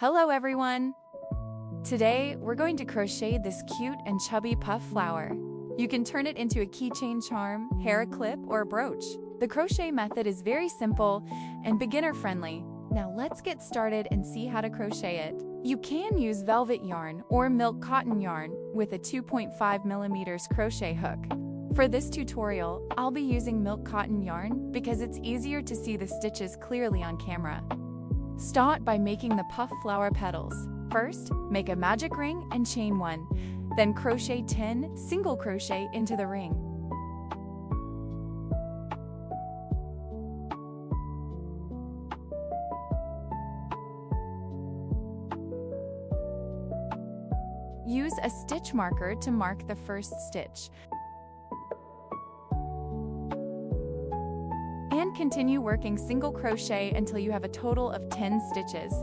Hello everyone! Today, we're going to crochet this cute and chubby puff flower. You can turn it into a keychain charm, hair clip, or a brooch. The crochet method is very simple and beginner-friendly. Now let's get started and see how to crochet it. You can use velvet yarn or milk cotton yarn with a 2.5mm crochet hook. For this tutorial, I'll be using milk cotton yarn because it's easier to see the stitches clearly on camera. Start by making the puff flower petals. First, make a magic ring and chain 1. Then crochet 10 single crochet into the ring. Use a stitch marker to mark the first stitch. And continue working single crochet until you have a total of 10 stitches.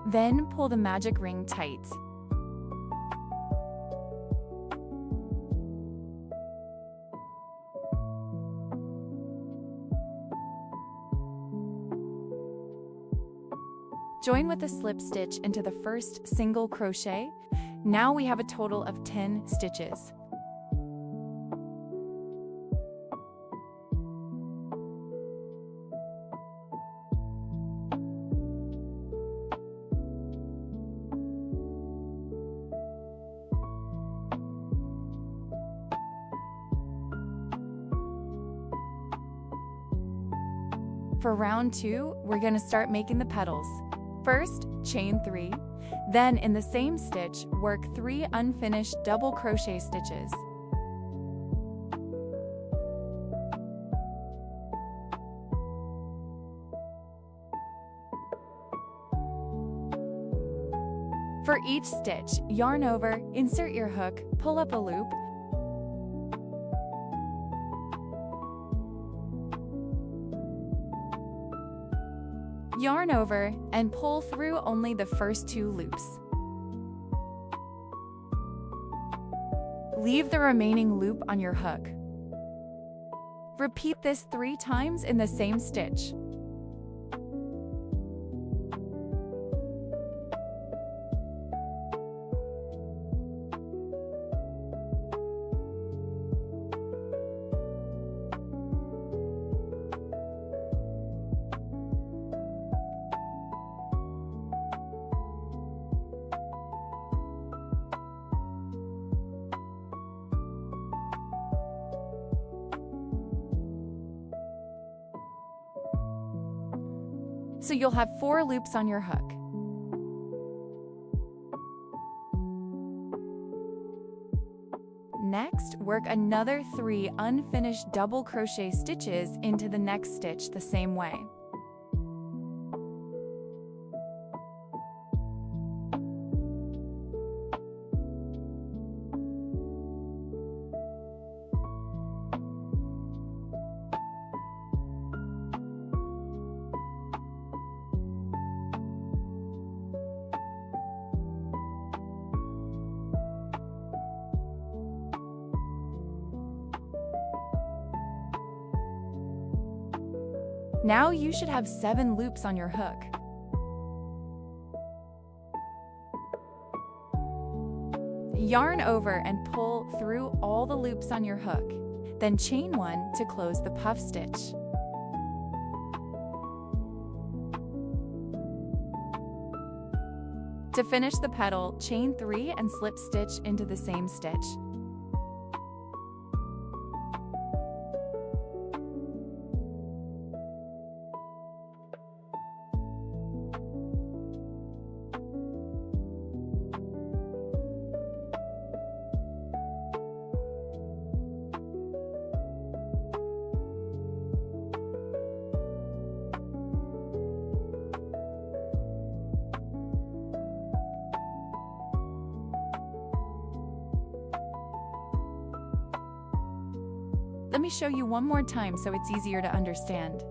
Then pull the magic ring tight. Join with a slip stitch into the first single crochet. Now we have a total of 10 stitches. For round 2, we're going to start making the petals. First, chain 3, then in the same stitch, work 3 unfinished double crochet stitches. For each stitch, yarn over, insert your hook, pull up a loop, yarn over, and pull through only the first 2 loops. Leave the remaining loop on your hook. Repeat this 3 times in the same stitch. So you'll have 4 loops on your hook. Next, work another 3 unfinished double crochet stitches into the next stitch the same way. Now you should have 7 loops on your hook. Yarn over and pull through all the loops on your hook. Then chain 1 to close the puff stitch. To finish the petal, chain 3 and slip stitch into the same stitch. Let me show you one more time so it's easier to understand.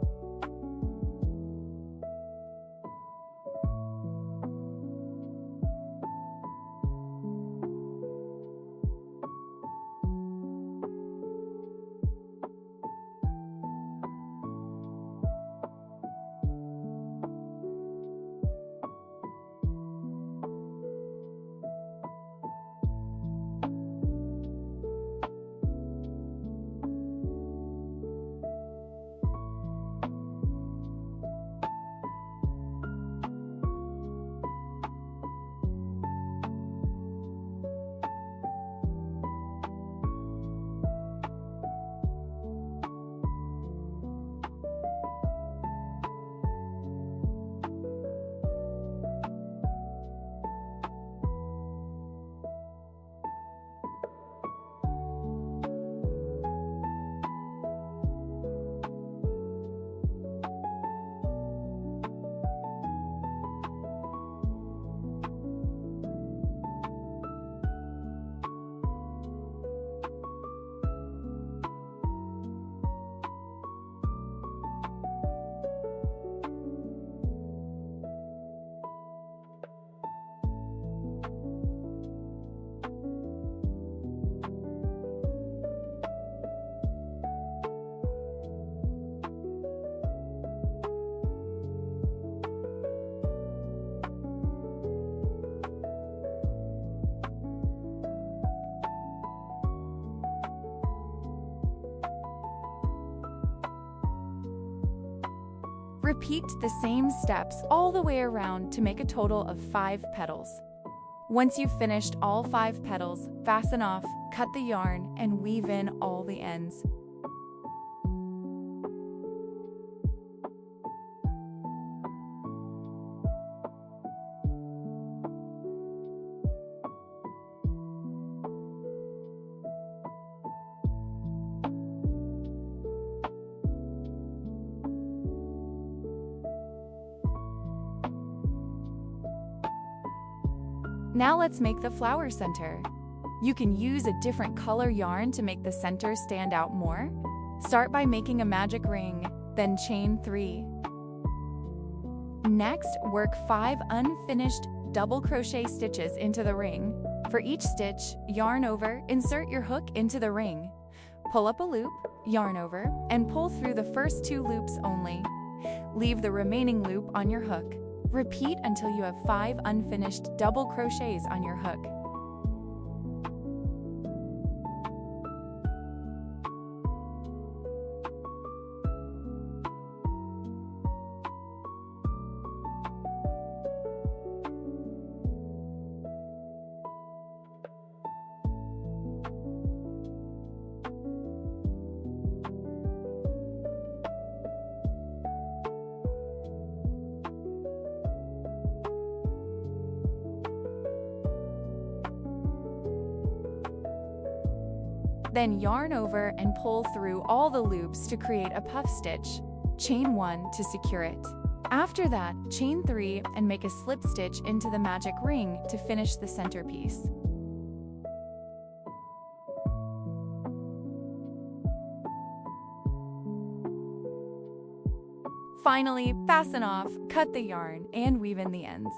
Repeat the same steps all the way around to make a total of 5 petals. Once you've finished all 5 petals, fasten off, cut the yarn, and weave in all the ends. Now let's make the flower center. You can use a different color yarn to make the center stand out more. Start by making a magic ring, then chain 3. Next, work 5 unfinished double crochet stitches into the ring. For each stitch, yarn over, insert your hook into the ring. Pull up a loop, yarn over, and pull through the first 2 loops only. Leave the remaining loop on your hook. Repeat until you have 5 unfinished double crochets on your hook. Then yarn over and pull through all the loops to create a puff stitch. Chain 1 to secure it. After that, chain 3 and make a slip stitch into the magic ring to finish the centerpiece. Finally, fasten off, cut the yarn, and weave in the ends.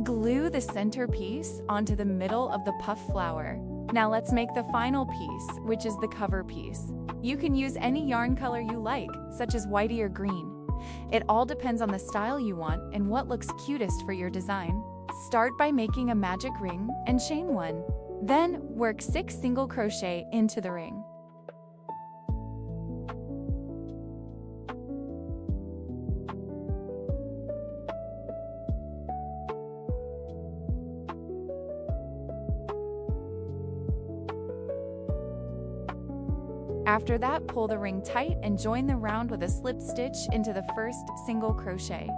Glue the center piece onto the middle of the puff flower. Now let's make the final piece, which is the cover piece. You can use any yarn color you like, such as whitey or green. It all depends on the style you want and what looks cutest for your design. Start by making a magic ring and chain 1. Then work 6 single crochet into the ring. After that, pull the ring tight and join the round with a slip stitch into the first single crochet.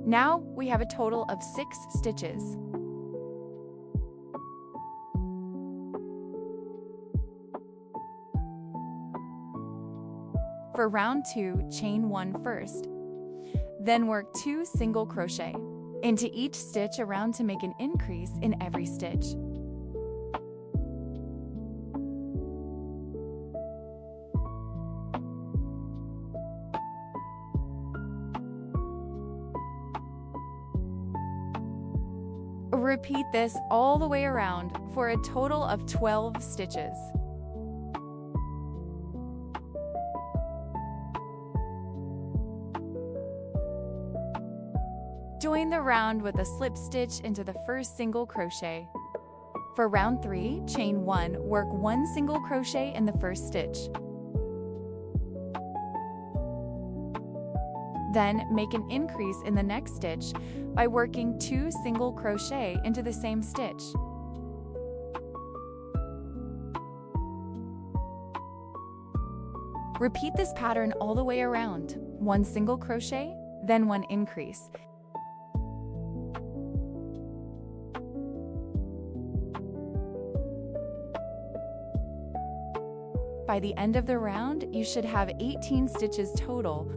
Now we have a total of 6 stitches. For round 2, chain 1 first. Then work 2 single crochet into each stitch around to make an increase in every stitch. Repeat this all the way around for a total of 12 stitches. Join the round with a slip stitch into the first single crochet. For round 3, chain 1, work 1 single crochet in the first stitch. Then make an increase in the next stitch by working 2 single crochet into the same stitch. Repeat this pattern all the way around. 1 single crochet, then 1 increase. By the end of the round, you should have 18 stitches total.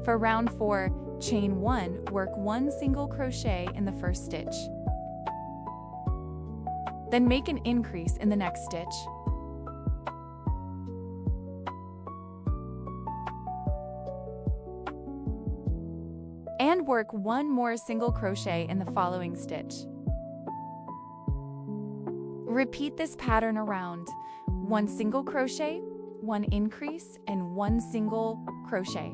For round 4, chain 1, work 1 single crochet in the first stitch. Then make an increase in the next stitch. And work 1 more single crochet in the following stitch. Repeat this pattern around. 1 single crochet, 1 increase, and 1 single crochet.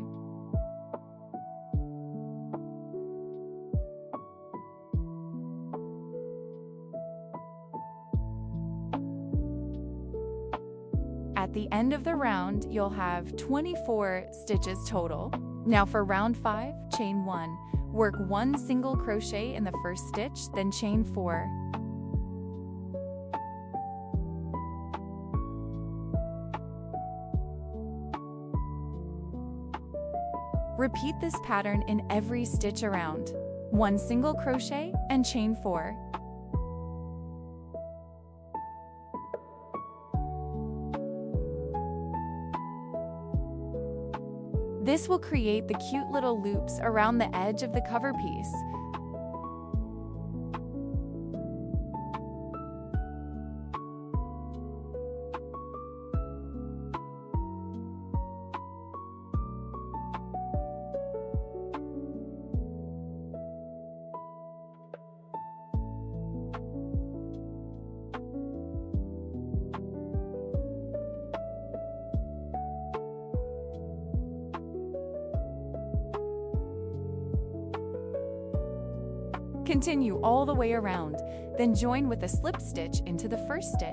At the end of the round, you'll have 24 stitches total. Now for round 5, chain 1. Work 1 single crochet in the first stitch, then chain 4. Repeat this pattern in every stitch around. 1 single crochet and chain 4. This will create the cute little loops around the edge of the cover piece. Continue all the way around, then join with a slip stitch into the first stitch.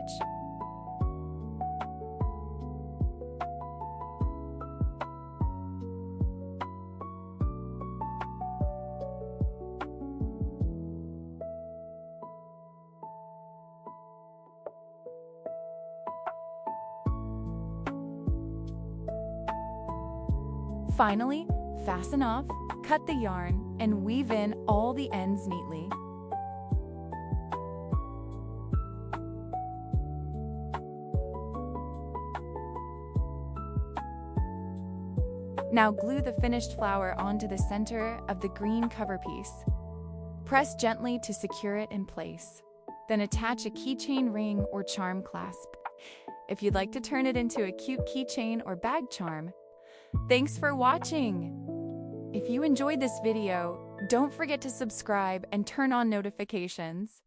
Finally, fasten off, cut the yarn, and weave in all the ends neatly. Now glue the finished flower onto the center of the green cover piece. Press gently to secure it in place. Then attach a keychain ring or charm clasp. If you'd like to turn it into a cute keychain or bag charm. Thanks for watching! If you enjoyed this video, don't forget to subscribe and turn on notifications.